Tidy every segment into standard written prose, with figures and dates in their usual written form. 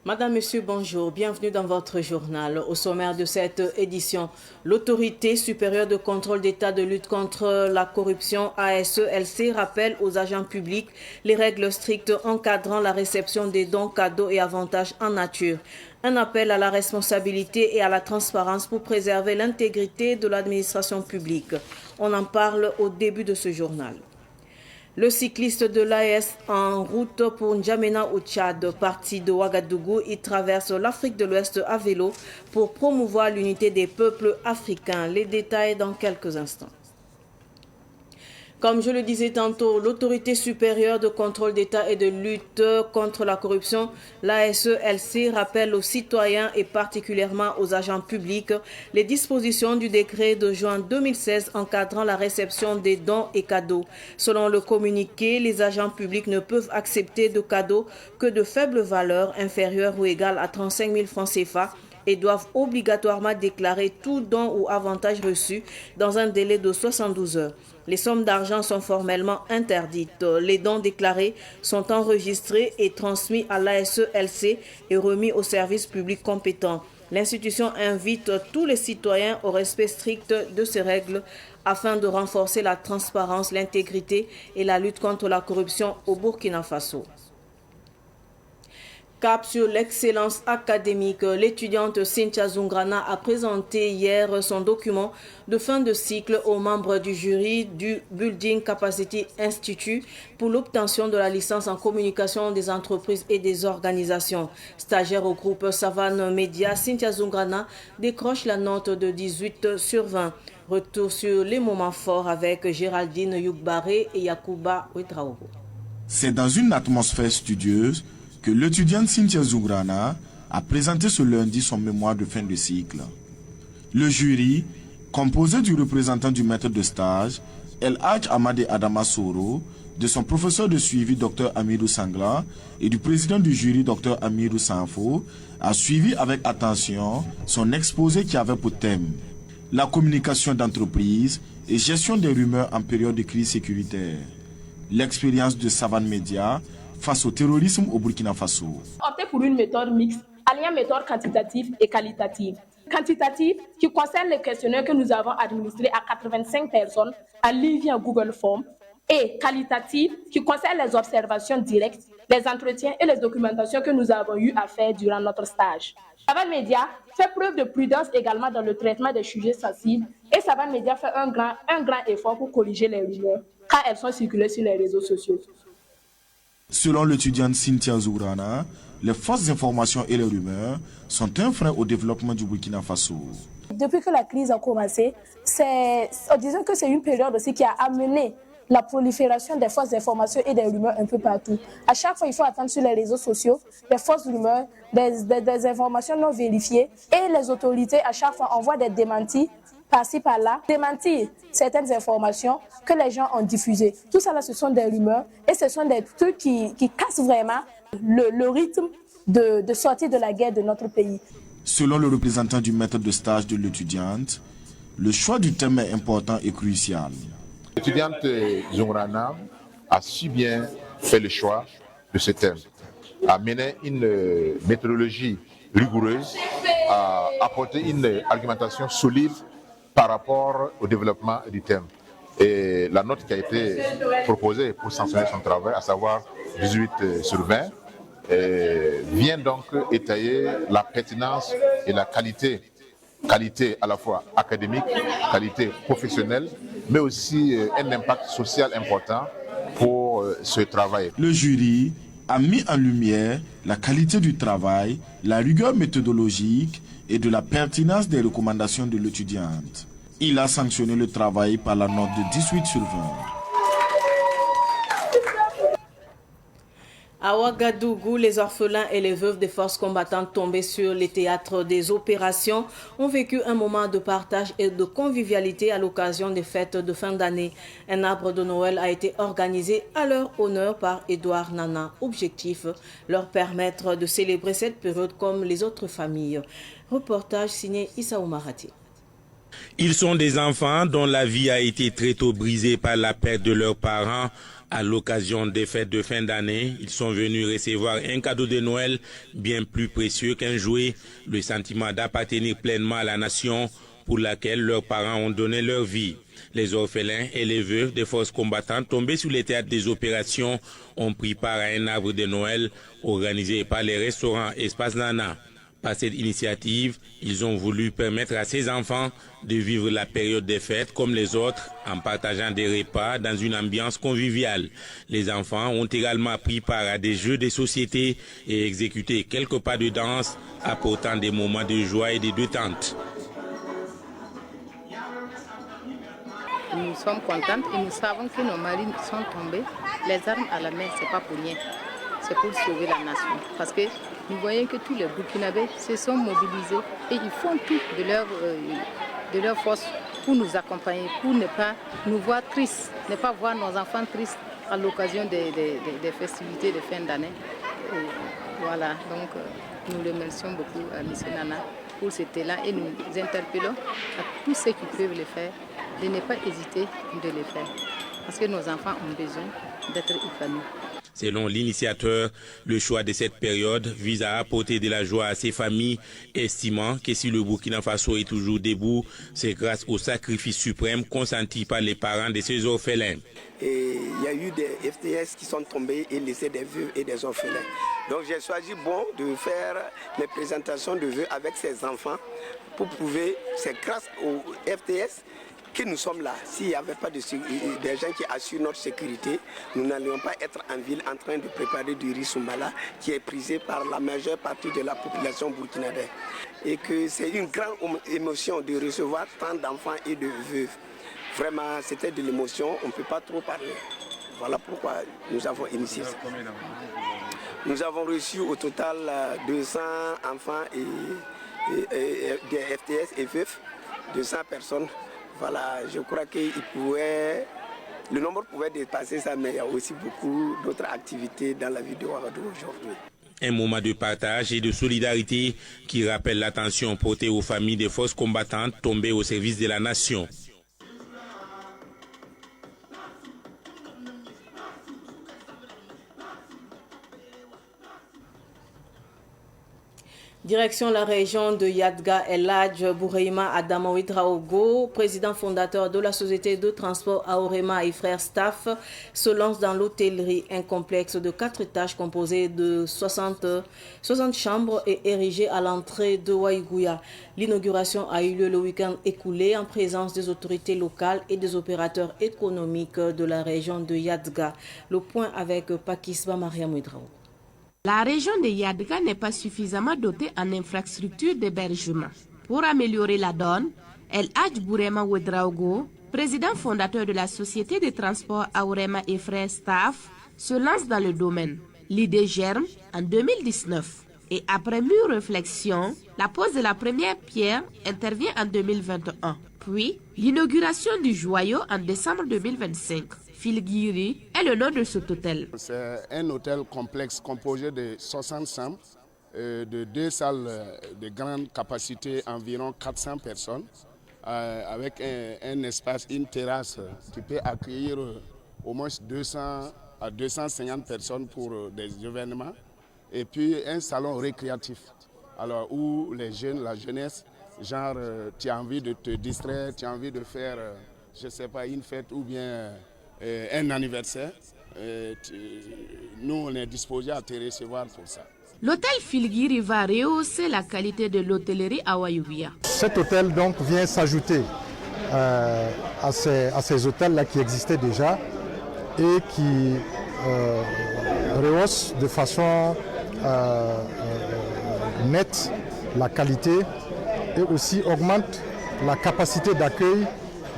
Madame, Monsieur, bonjour. Bienvenue dans votre journal. Au sommaire de cette édition, l'Autorité supérieure de contrôle d'État de lutte contre la corruption ASELC rappelle aux agents publics les règles strictes encadrant la réception des dons, cadeaux et avantages en nature. Un appel à la responsabilité et à la transparence pour préserver l'intégrité de l'administration publique. On en parle au début de ce journal. Le cycliste de l'AS en route pour N'Djamena au Tchad, parti de Ouagadougou, il traverse l'Afrique de l'Ouest à vélo pour promouvoir l'unité des peuples africains. Les détails dans quelques instants. Comme je le disais tantôt, l'Autorité supérieure de contrôle d'État et de lutte contre la corruption, l'ASELC, rappelle aux citoyens et particulièrement aux agents publics les dispositions du décret de juin 2016 encadrant la réception des dons et cadeaux. Selon le communiqué, les agents publics ne peuvent accepter de cadeaux que de faible valeur, inférieure ou égale à 35 000 francs CFA, et doivent obligatoirement déclarer tout don ou avantage reçu dans un délai de 72 heures. Les sommes d'argent sont formellement interdites. Les dons déclarés sont enregistrés et transmis à l'ASELC et remis aux services publics compétents. L'institution invite tous les citoyens au respect strict de ces règles afin de renforcer la transparence, l'intégrité et la lutte contre la corruption au Burkina Faso. Cap sur l'excellence académique, l'étudiante Cynthia Zoungrana a présenté hier son document de fin de cycle aux membres du jury du Building Capacity Institute pour l'obtention de la licence en communication des entreprises et des organisations. Stagiaire au groupe Savane Media, Cynthia Zoungrana décroche la note de 18 sur 20. Retour sur les moments forts avec Géraldine Youkbaré et Yacouba Ouedraogo. C'est dans une atmosphère studieuse que l'étudiante Cynthia Zoungrana a présenté ce lundi son mémoire de fin de cycle. Le jury, composé du représentant du maître de stage, El Hadj Amade Adama Soro, de son professeur de suivi Dr Amirou Sangla et du président du jury Dr Amirou Sanfo, a suivi avec attention son exposé qui avait pour thème la communication d'entreprise et gestion des rumeurs en période de crise sécuritaire. L'expérience de Savane Media face au terrorisme au Burkina Faso. Opter pour une méthode mixte, alliant méthode quantitative et qualitative. Quantitative qui concerne les questionnaires que nous avons administrés à 85 personnes en ligne via Google Forms, et qualitative qui concerne les observations directes, les entretiens et les documentations que nous avons eu à faire durant notre stage. Savane Media fait preuve de prudence également dans le traitement des sujets sensibles et Savane Media fait un grand effort pour corriger les rumeurs quand elles sont circulées sur les réseaux sociaux. Selon l'étudiante Cynthia Zoungrana, les fausses informations et les rumeurs sont un frein au développement du Burkina Faso. Depuis que la crise a commencé, disons que c'est une période aussi qui a amené la prolifération des fausses informations et des rumeurs un peu partout. À chaque fois, il faut attendre sur les réseaux sociaux des fausses rumeurs, des informations non vérifiées. Et les autorités, à chaque fois, envoient des démentis par-ci, par-là, démentir certaines informations que les gens ont diffusées. Tout ça, là, ce sont des rumeurs et ce sont des trucs qui cassent vraiment le rythme de sortie de la guerre de notre pays. Selon le représentant du maître de stage de l'étudiante, le choix du thème est important et crucial. L'étudiante Zoungrana a si bien fait le choix de ce thème, a mené une méthodologie rigoureuse, a apporté une argumentation solide par rapport au développement du thème. Et la note qui a été proposée pour sanctionner son travail, à savoir 18 sur 20, vient donc étayer la pertinence et la qualité à la fois académique, qualité professionnelle, mais aussi un impact social important pour ce travail. Le jury a mis en lumière la qualité du travail, la rigueur méthodologique et de la pertinence des recommandations de l'étudiante. Il a sanctionné le travail par la note de 18 sur 20. À Ouagadougou, les orphelins et les veuves des forces combattantes tombées sur les théâtres des opérations ont vécu un moment de partage et de convivialité à l'occasion des fêtes de fin d'année. Un arbre de Noël a été organisé à leur honneur par Edouard Nana. Objectif, leur permettre de célébrer cette période comme les autres familles. Reportage signé Issa Oumarati. Ils sont des enfants dont la vie a été très tôt brisée par la perte de leurs parents. À l'occasion des fêtes de fin d'année, ils sont venus recevoir un cadeau de Noël bien plus précieux qu'un jouet, le sentiment d'appartenir pleinement à la nation pour laquelle leurs parents ont donné leur vie. Les orphelins et les veuves des forces combattantes tombés sur les théâtres des opérations ont pris part à un arbre de Noël organisé par les restaurants Espace Nana. Par cette initiative, ils ont voulu permettre à ces enfants de vivre la période des fêtes comme les autres en partageant des repas dans une ambiance conviviale. Les enfants ont également pris part à des jeux de société et exécuté quelques pas de danse, apportant des moments de joie et de détente. Nous sommes contentes et nous savons que nos maris sont tombés. Les armes à la main, ce n'est pas pour rien. C'est pour sauver la nation. Parce que nous voyons que tous les Burkinabés se sont mobilisés et ils font tout de leur force pour nous accompagner, pour ne pas nous voir tristes, ne pas voir nos enfants tristes à l'occasion des festivités de fin d'année. Voilà, donc nous remercions beaucoup à M. Nana pour cet élan et nous interpellons à tous ceux qui peuvent le faire de ne pas hésiter de le faire. Parce que nos enfants ont besoin d'être épanouis. Selon l'initiateur, le choix de cette période vise à apporter de la joie à ces familles, estimant que si le Burkina Faso est toujours debout, c'est grâce au sacrifice suprême consenti par les parents de ces orphelins. Et il y a eu des FTS qui sont tombés et laissés des veuves et des orphelins. Donc j'ai choisi de faire mes présentations de vœux avec ces enfants pour prouver, c'est grâce aux FTS que nous sommes là. S'il n'y avait pas des gens qui assurent notre sécurité, nous n'allions pas être en ville en train de préparer du riz Soumbala qui est prisé par la majeure partie de la population burkinabé. Et que c'est une grande émotion de recevoir tant d'enfants et de veuves. Vraiment, c'était de l'émotion, on ne peut pas trop parler. Voilà pourquoi nous avons initié ça. Nous avons reçu au total 200 enfants et des FTS et veuves, 200 personnes. Voilà, je crois que le nombre pouvait dépasser ça, mais il y a aussi beaucoup d'autres activités dans la vie de Ouagadougou aujourd'hui. Un moment de partage et de solidarité qui rappelle l'attention portée aux familles des forces combattantes tombées au service de la nation. Direction la région de Yadga, El Hadj Boureima Adama Ouedraogo, président fondateur de la société de transport Aorema et Frères Staff, se lance dans l'hôtellerie, un complexe de 4 étages composé de 60 chambres et érigé à l'entrée de Waïgouya. L'inauguration a eu lieu le week-end écoulé en présence des autorités locales et des opérateurs économiques de la région de Yadga. Le point avec Pakisba Mariam Ouedraogo. La région de Yadga n'est pas suffisamment dotée en infrastructures d'hébergement. Pour améliorer la donne, El Hadj Boureima Ouedraogo, président fondateur de la société de transport Aorema et Frères Staff, se lance dans le domaine. L'idée germe en 2019 et après mûre réflexion, la pose de la première pierre intervient en 2021. Puis, l'inauguration du joyau en décembre 2025. Filguiri est le nom de cet hôtel. C'est un hôtel complexe composé de 60 chambres, de 2 salles de grande capacité, environ 400 personnes, avec un espace, une terrasse qui peut accueillir au moins 200 à 250 personnes pour des événements, et puis un salon récréatif, alors où les jeunes, la jeunesse, genre tu as envie de te distraire, tu as envie de faire, je ne sais pas, une fête ou bien un anniversaire, nous on est disposés à te recevoir pour ça. L'hôtel Filguiri va rehausser la qualité de l'hôtellerie à Waïgouya. Cet hôtel donc vient s'ajouter à ces hôtels-là qui existaient déjà et qui rehaussent de façon nette la qualité et aussi augmentent la capacité d'accueil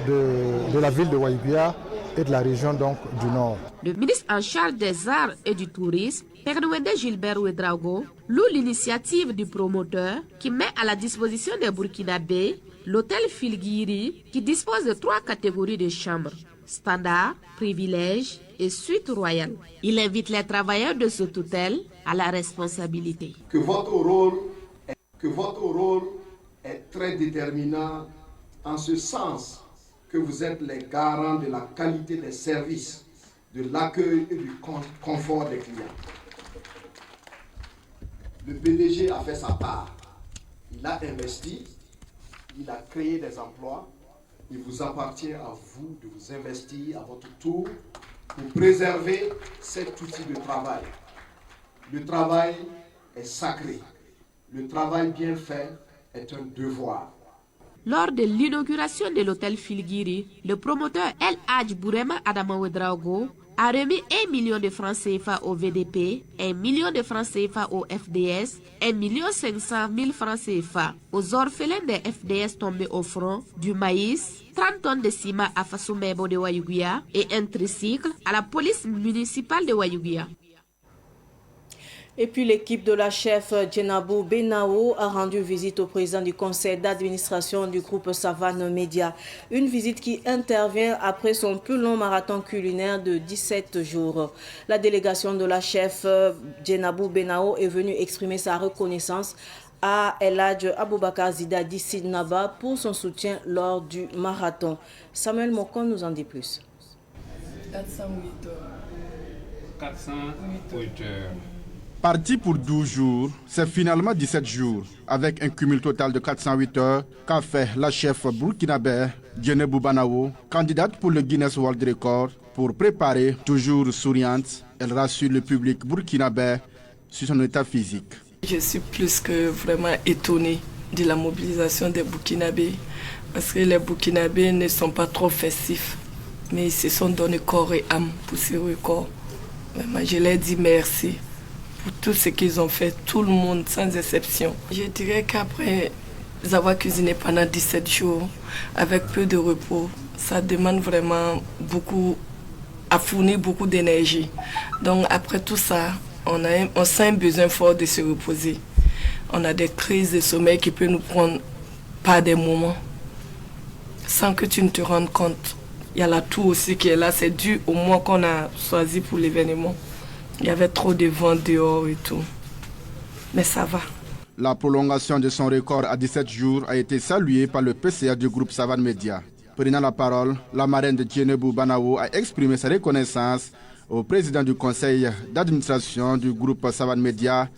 de la ville de Waïgouya et de la région donc du Nord. Le ministre en charge des arts et du tourisme, Pernouédé Gilbert Ouedraogo, loue l'initiative du promoteur qui met à la disposition des Burkinabés l'hôtel Filguiri qui dispose de 3 catégories de chambres, standard, privilège et suite royale. Il invite les travailleurs de cet hôtel à la responsabilité. Que votre rôle est très déterminant en ce sens que vous êtes les garants de la qualité des services, de l'accueil et du confort des clients. Le PDG a fait sa part. Il a investi, il a créé des emplois. Il vous appartient à vous de vous investir à votre tour pour préserver cet outil de travail. Le travail est sacré. Le travail bien fait est un devoir. Lors de l'inauguration de l'hôtel Filguiri, le promoteur El Hadj Bourema Adama Ouedraogo a remis 1 million de francs CFA au VDP, 1 million de francs CFA au FDS, 1 500 000 francs CFA aux orphelins des FDS tombés au front, du maïs, 30 tonnes de ciment à Fasoumebo de Wayouguia et un tricycle à la police municipale de Wayouguia. Et puis l'équipe de la chef Djenabou Benao a rendu visite au président du conseil d'administration du groupe Savane Média. Une visite qui intervient après son plus long marathon culinaire de 17 jours. La délégation de la chef Djenabou Benao est venue exprimer sa reconnaissance à El Hadj Aboubakar Zida d'Issid Naba pour son soutien lors du marathon. Samuel Mokon nous en dit plus. 408 heures. Parti pour 12 jours, c'est finalement 17 jours, avec un cumul total de 408 heures qu'a fait la chef burkinabé Djenabou Benao, candidate pour le Guinness World Record. Pour préparer, toujours souriante, elle rassure le public burkinabé sur son état physique. Je suis plus que vraiment étonnée de la mobilisation des Burkinabés, parce que les Burkinabés ne sont pas trop festifs, mais ils se sont donné corps et âme pour ce record. Vraiment, je leur dis merci pour tout ce qu'ils ont fait, tout le monde sans exception. Je dirais qu'après avoir cuisiné pendant 17 jours, avec peu de repos, ça demande vraiment beaucoup, à fournir beaucoup d'énergie. Donc après tout ça, on sent un besoin fort de se reposer. On a des crises de sommeil qui peuvent nous prendre par des moments, sans que tu ne te rendes compte. Il y a la toux aussi qui est là, c'est dû au mois qu'on a choisi pour l'événement. Il y avait trop de vent dehors et tout. Mais ça va. La prolongation de son record à 17 jours a été saluée par le PCA du groupe Savane Média. Prenant la parole, la marraine de Djenabou Benao a exprimé sa reconnaissance au président du conseil d'administration du groupe Savane Média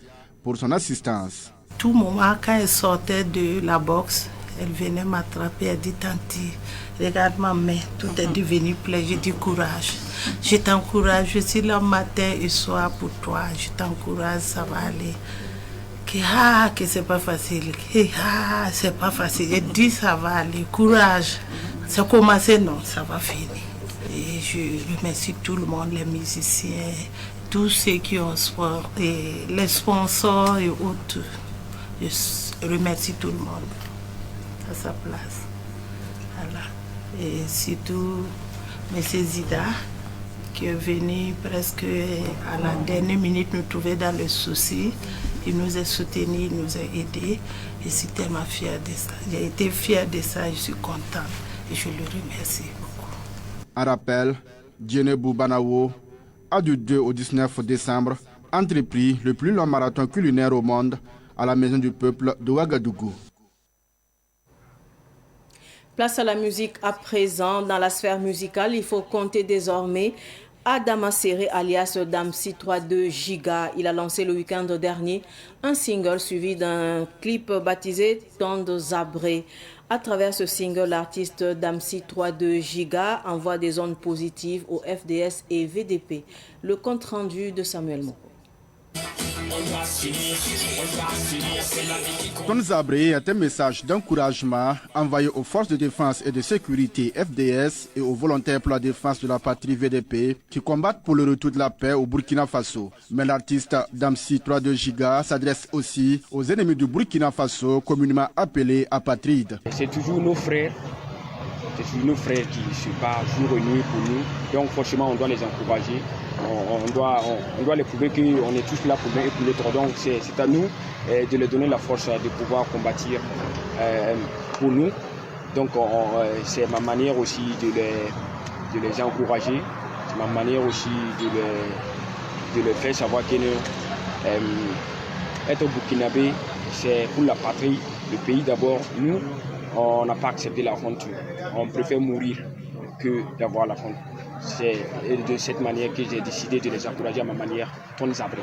pour son assistance. Tout moment, quand elle sortait de la boxe, elle venait m'attraper, elle dit « Tanti, regarde ma main, tout est devenu plein. » Je dis « Courage, je t'encourage, je suis là matin et soir pour toi, je t'encourage, ça va aller. » Que c'est pas facile, c'est pas facile. Je dis « Ça va aller, courage. » Ça a commencé, non, ça va finir. Et je remercie tout le monde, les musiciens, tous ceux qui ont sport, et les sponsors et autres. Je remercie tout le monde à sa place. Voilà. Et surtout M. Zida, qui est venu presque à la dernière minute nous trouver dans le souci. Il nous a soutenus, il nous a aidés. Je suis tellement fière de ça. J'ai été fière de ça, je suis contente. Et je le remercie beaucoup. En rappel, Djenabou Benao a du 2 au 19 décembre entrepris le plus long marathon culinaire au monde à la Maison du Peuple de Ouagadougou. Place à la musique à présent. Dans la sphère musicale, il faut compter désormais Adama Seré alias Damsi 32 Giga. Il a lancé le week-end dernier un single suivi d'un clip baptisé Tondo Zabré. À travers ce single, l'artiste Damsi 32 Giga envoie des ondes positives au FDS et VDP. Le compte rendu de Samuel Moko. Tondo Zabré est un message d'encouragement envoyé aux forces de défense et de sécurité FDS et aux volontaires pour la défense de la patrie VDP qui combattent pour le retour de la paix au Burkina Faso. Mais l'artiste Damsi 32 Giga s'adresse aussi aux ennemis du Burkina Faso, communément appelés apatrides. C'est toujours nos frères. C'est toujours nos frères qui se battent jour et nuit pour nous. Donc forcément, on doit les encourager. On doit les prouver qu'on est tous là pour l'un et pour l'autre. Donc c'est à nous de leur donner la force de pouvoir combattre pour nous. Donc c'est ma manière aussi de les encourager. C'est ma manière aussi de leur faire savoir que être burkinabé, c'est pour la patrie, le pays d'abord. Nous, on n'a pas accepté l'aventure. On préfère mourir que d'avoir l'aventure. C'est de cette manière que j'ai décidé de les encourager à ma manière, Tony Zabré.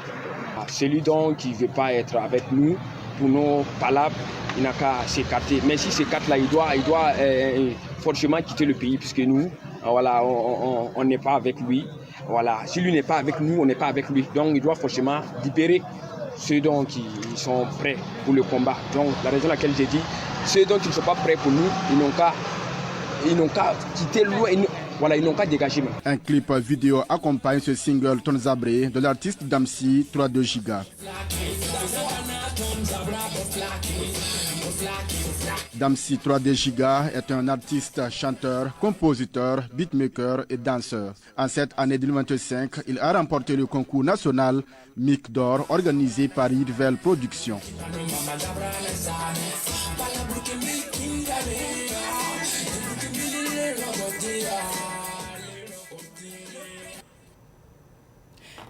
Celui donc qui ne veut pas être avec nous, pour nos palabres, il n'a qu'à s'écarter. Mais si s'écarte-là, il doit forcément quitter le pays, puisque nous, voilà, on n'est pas avec lui. Voilà. Si lui n'est pas avec nous, on n'est pas avec lui. Donc il doit forcément libérer ceux dont qui sont prêts pour le combat. Donc la raison pour laquelle j'ai dit, ceux dont qui ne sont pas prêts pour nous, ils n'ont qu'à quitter loin. Voilà, ils n'ont qu'à dégager. Un clip vidéo accompagne ce single Tony Zabré de l'artiste Damsi 32 Giga. Damsi 3D Giga est un artiste, chanteur, compositeur, beatmaker et danseur. En cette année 2025, il a remporté le concours national Mic d'Or organisé par Irvel Productions.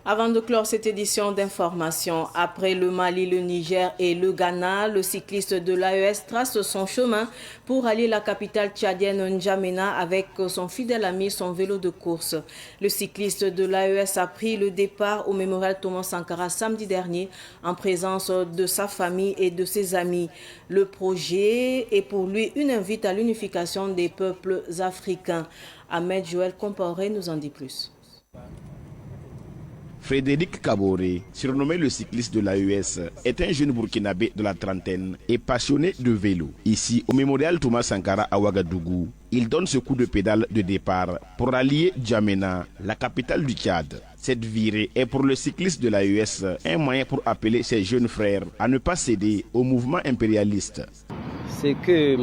Avant de clore cette édition d'information, après le Mali, le Niger et le Ghana, le cycliste de l'AES trace son chemin pour allier la capitale tchadienne N'Djamena avec son fidèle ami, son vélo de course. Le cycliste de l'AES a pris le départ au mémorial Thomas Sankara samedi dernier en présence de sa famille et de ses amis. Le projet est pour lui une invite à l'unification des peuples africains. Ahmed Joël Comporé nous en dit plus. Frédéric Kaboré, surnommé le cycliste de l'AES, est un jeune burkinabé de la trentaine et passionné de vélo. Ici, au mémorial Thomas Sankara à Ouagadougou, il donne ce coup de pédale de départ pour allier N'Djamena, la capitale du Tchad. Cette virée est pour le cycliste de l'AES un moyen pour appeler ses jeunes frères à ne pas céder au mouvement impérialiste. Ce que,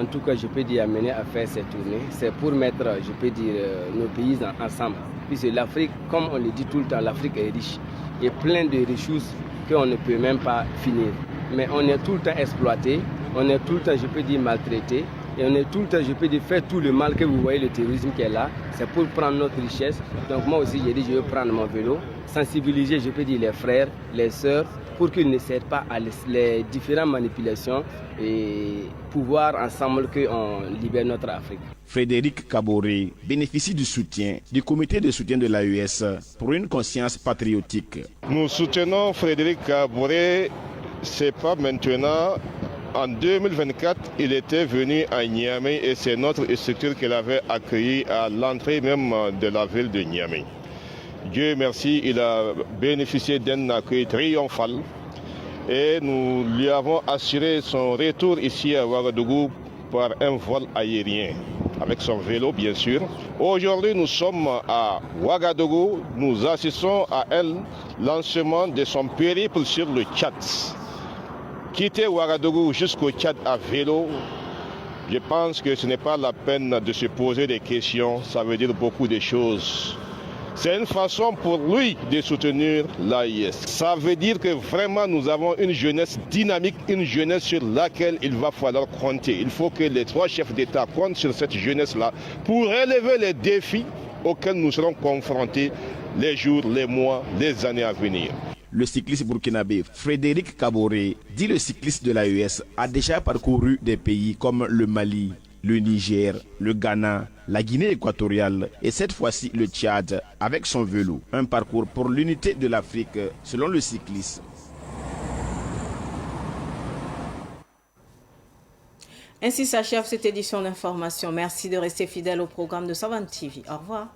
en tout cas, je peux dire amener à faire cette tournée, c'est pour mettre, je peux dire, nos pays ensemble. Puisque l'Afrique, comme on le dit tout le temps, l'Afrique est riche et plein de ressources qu'on ne peut même pas finir. Mais on est tout le temps exploité, on est tout le temps, je peux dire, maltraité. Et on est tout le temps, je peux dire, faire tout le mal que vous voyez, le terrorisme qui est là, c'est pour prendre notre richesse. Donc moi aussi, j'ai dit, je vais prendre mon vélo, sensibiliser, je peux dire, les frères, les sœurs, pour qu'ils ne cèdent pas à les différentes manipulations et pouvoir ensemble qu'on libère notre Afrique. Frédéric Kaboré bénéficie du soutien du comité de soutien de l'AES pour une conscience patriotique. Nous soutenons Frédéric Kaboré, c'est pas maintenant. En 2024, il était venu à Niamey et c'est notre structure qu'il avait accueilli à l'entrée même de la ville de Niamey. Dieu merci, il a bénéficié d'un accueil triomphal et nous lui avons assuré son retour ici à Ouagadougou par un vol aérien, avec son vélo bien sûr. Aujourd'hui nous sommes à Ouagadougou, nous assistons à un lancement de son périple sur le Tchad. Quitter Ouagadougou jusqu'au Tchad à vélo, je pense que ce n'est pas la peine de se poser des questions, ça veut dire beaucoup de choses. C'est une façon pour lui de soutenir l'AIS. Ça veut dire que vraiment nous avons une jeunesse dynamique, une jeunesse sur laquelle il va falloir compter. Il faut que les trois chefs d'État comptent sur cette jeunesse-là pour relever les défis auxquels nous serons confrontés les jours, les mois, les années à venir. Le cycliste burkinabé Frédéric Kaboré, dit le cycliste de l'AES, a déjà parcouru des pays comme le Mali, le Niger, le Ghana, la Guinée équatoriale et cette fois-ci le Tchad avec son vélo. Un parcours pour l'unité de l'Afrique selon le cycliste. Ainsi s'achève cette édition d'information. Merci de rester fidèle au programme de Savane TV. Au revoir.